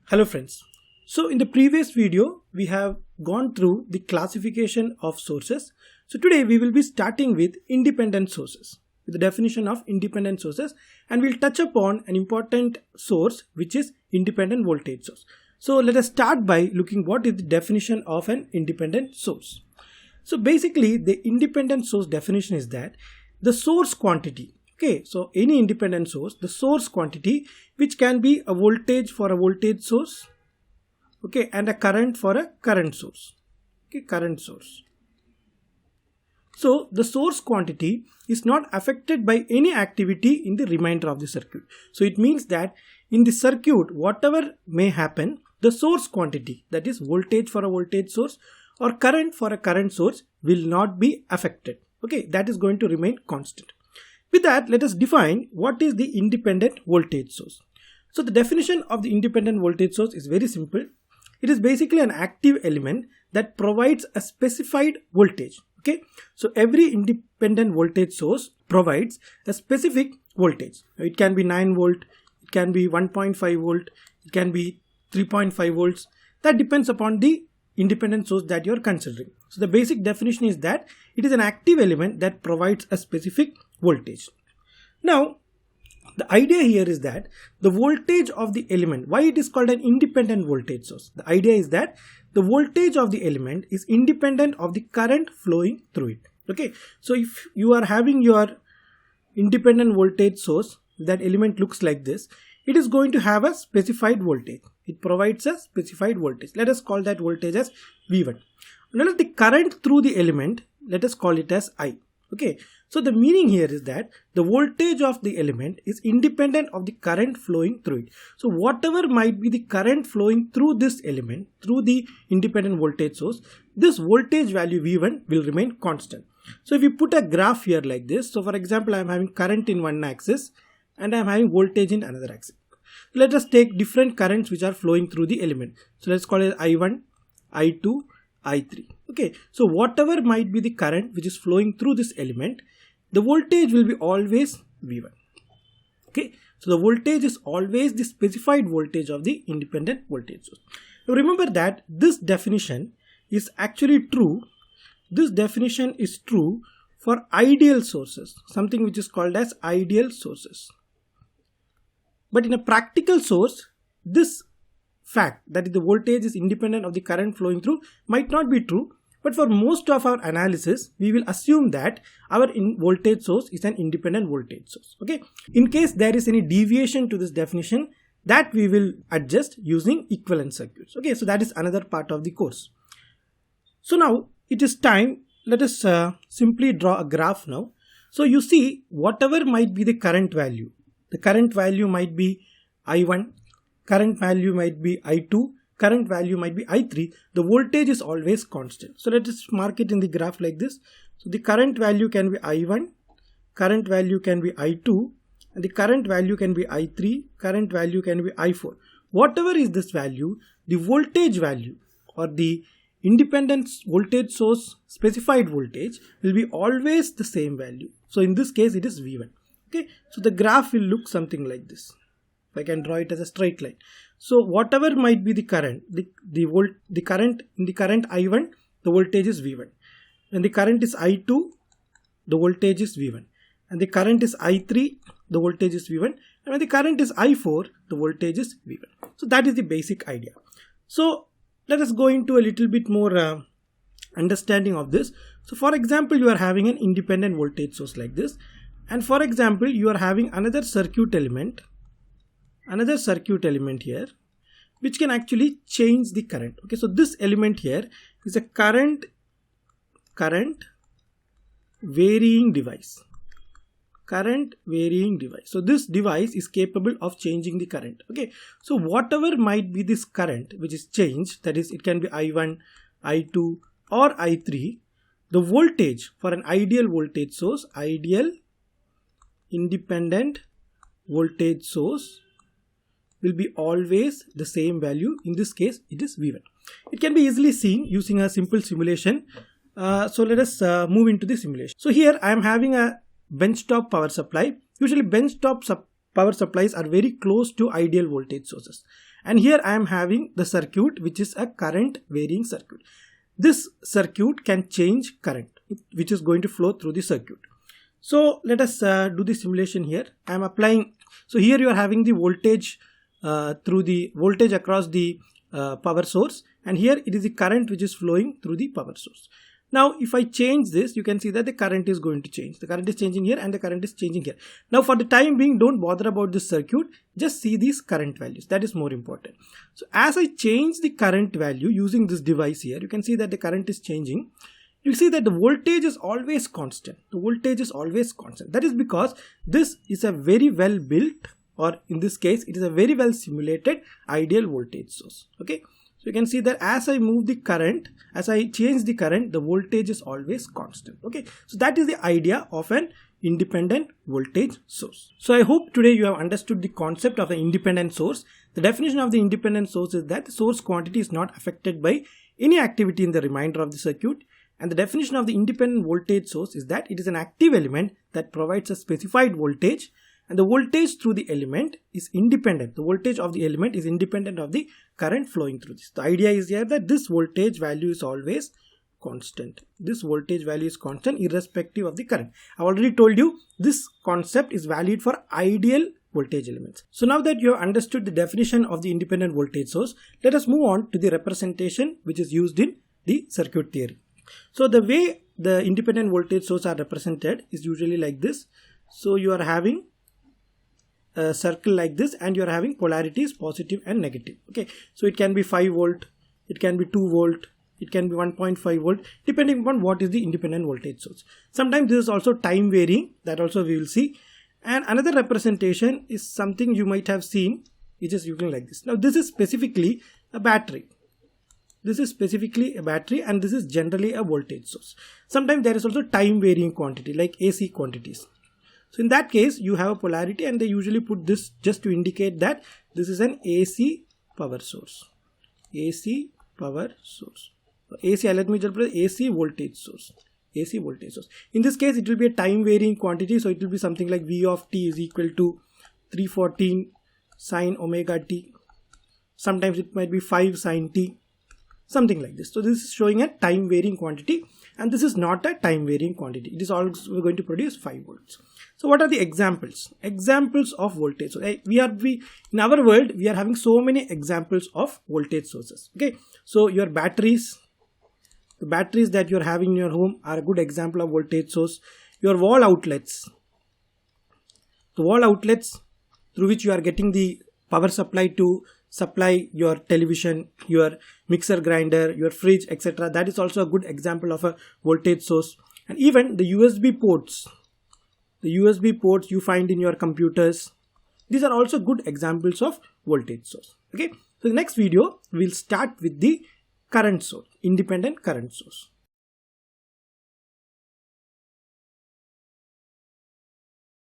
Hello friends. So in the previous video, we have gone through the classification of sources. So today we will be starting with independent sources, with the definition of independent sources, and we'll touch upon an important source which is independent voltage source. So let us start by looking what is the definition of an independent source. So basically the independent source definition is that the source quantity. Okay, so any independent source, the source quantity, which can be a voltage for a voltage source, okay, and a current for a current source, okay, current source. So the source quantity is not affected by any activity in the remainder of the circuit. So it means that in the circuit, whatever may happen, the source quantity, that is voltage for a voltage source or current for a current source, will not be affected. Okay, that is going to remain constant. With that, let us define what is the independent voltage source. So the definition of the independent voltage source is very simple. It is basically an active element that provides a specified voltage. Okay, so every independent voltage source provides a specific voltage. It can be 9 volt, it can be 1.5 volt, it can be 3.5 volts. That depends upon the independent source that you are considering. So the basic definition is that it is an active element that provides a specific voltage. Now the idea here is that the voltage of the element, why it is called an independent voltage source? The idea is that the voltage of the element is independent of the current flowing through it. Okay, so if you are having your independent voltage source, that element looks like this, it is going to have a specified voltage. It provides a specified voltage. Let us call that voltage as V1. Now the current through the element, let us call it as I. Okay, so the meaning here is that the voltage of the element is independent of the current flowing through it. So whatever might be the current flowing through this element, through the independent voltage source, this voltage value V1 will remain constant. So if you put a graph here like this, so for example, I am having current in one axis and I am having voltage in another axis. Let us take different currents which are flowing through the element. So let's call it I1, I2, I3. Okay, so whatever might be the current which is flowing through this element, the voltage will be always V1. Okay, so the voltage is always the specified voltage of the independent voltage source. Now remember that this definition is actually true. This definition is true for ideal sources, something which is called as ideal sources. But in a practical source, this fact that the voltage is independent of the current flowing through might not be true. But for most of our analysis, we will assume that our voltage source is an independent voltage source. Okay. In case there is any deviation to this definition, that we will adjust using equivalent circuits. Okay. So that is another part of the course. So now it is time. Let us simply draw a graph now. So you see whatever might be the current value. The current value might be I1, current value might be I2, current value might be I3. The voltage is always constant. So let us mark it in the graph like this. So the current value can be I1, current value can be I2, and the current value can be I3, current value can be I4. Whatever is this value, the voltage value or the independent voltage source specified voltage will be always the same value. So in this case, it is V1. Okay, so the graph will look something like this. I can draw it as a straight line. So whatever might be the current, the current in the current I1, the voltage is V1. When the current is I2, the voltage is V1. And the current is I3, the voltage is V1. And when the current is I4, the voltage is V1. So that is the basic idea. So let us go into a little bit more understanding of this. So for example, you are having an independent voltage source like this. And for example, you are having another circuit element here, which can actually change the current. Okay, so this element here is a current varying device. So this device is capable of changing the current. Okay, so whatever might be this current which is changed, that is, it can be I1, I2 or I3, the voltage for an ideal voltage source, ideal independent voltage source, will be always the same value. In this case, it is V1. It can be easily seen using a simple simulation. So let us move into the simulation. So here I am having a benchtop power supply. Usually benchtop power supplies are very close to ideal voltage sources. And here I am having the circuit which is a current varying circuit. This circuit can change current which is going to flow through the circuit. So let us do the simulation here. I am applying, so here you are having the voltage through the voltage across the power source, and here it is the current which is flowing through the power source. Now if I change this, you can see that the current is going to change. The current is changing here and the current is changing here. Now for the time being, don't bother about this circuit, just see these current values. That is more important. So as I change the current value using this device here, you can see that the current is changing. You'll see that the voltage is always constant. The voltage is always constant. That is because this is a very well built, or in this case, it is a very well simulated ideal voltage source. Okay. So you can see that as I move the current, as I change the current, the voltage is always constant. Okay. So that is the idea of an independent voltage source. So I hope today you have understood the concept of an independent source. The definition of the independent source is that the source quantity is not affected by any activity in the remainder of the circuit. And the definition of the independent voltage source is that it is an active element that provides a specified voltage, and the voltage through the element is independent. The voltage of the element is independent of the current flowing through this. The idea is here that this voltage value is always constant. This voltage value is constant irrespective of the current. I already told you this concept is valid for ideal voltage elements. So now that you have understood the definition of the independent voltage source, let us move on to the representation which is used in the circuit theory. So the way the independent voltage source are represented is usually like this. So you are having a circle like this, and you are having polarities positive and negative. Okay, so it can be 5 volt, it can be 2 volt, it can be 1.5 volt, depending upon what is the independent voltage source. Sometimes this is also time varying, that also we will see. And another representation is something you might have seen, which is looking like this. Now this is specifically a battery. This is specifically a battery, and this is generally a voltage source. Sometimes there is also time varying quantity like AC quantities. So in that case you have a polarity, and they usually put this just to indicate that this is an AC power source. AC power source. AC, let me just put AC voltage source. AC voltage source. In this case it will be a time varying quantity, so it will be something like V of t is equal to 314 sine omega t. Sometimes it might be 5 sine t. Something like this. So this is showing a time varying quantity, and this is not a time varying quantity. It is also going to produce 5 volts. So what are the examples? Examples of voltage. So in our world we are having so many examples of voltage sources. Okay. So your batteries, the batteries that you are having in your home are a good example of voltage source. Your wall outlets, the wall outlets through which you are getting the power supply to supply your television, your mixer grinder, your fridge, etc. That is also a good example of a voltage source. And even the USB ports, you find in your computers, these are also good examples of voltage source. Okay, so the next video we'll start with the current source, independent current source.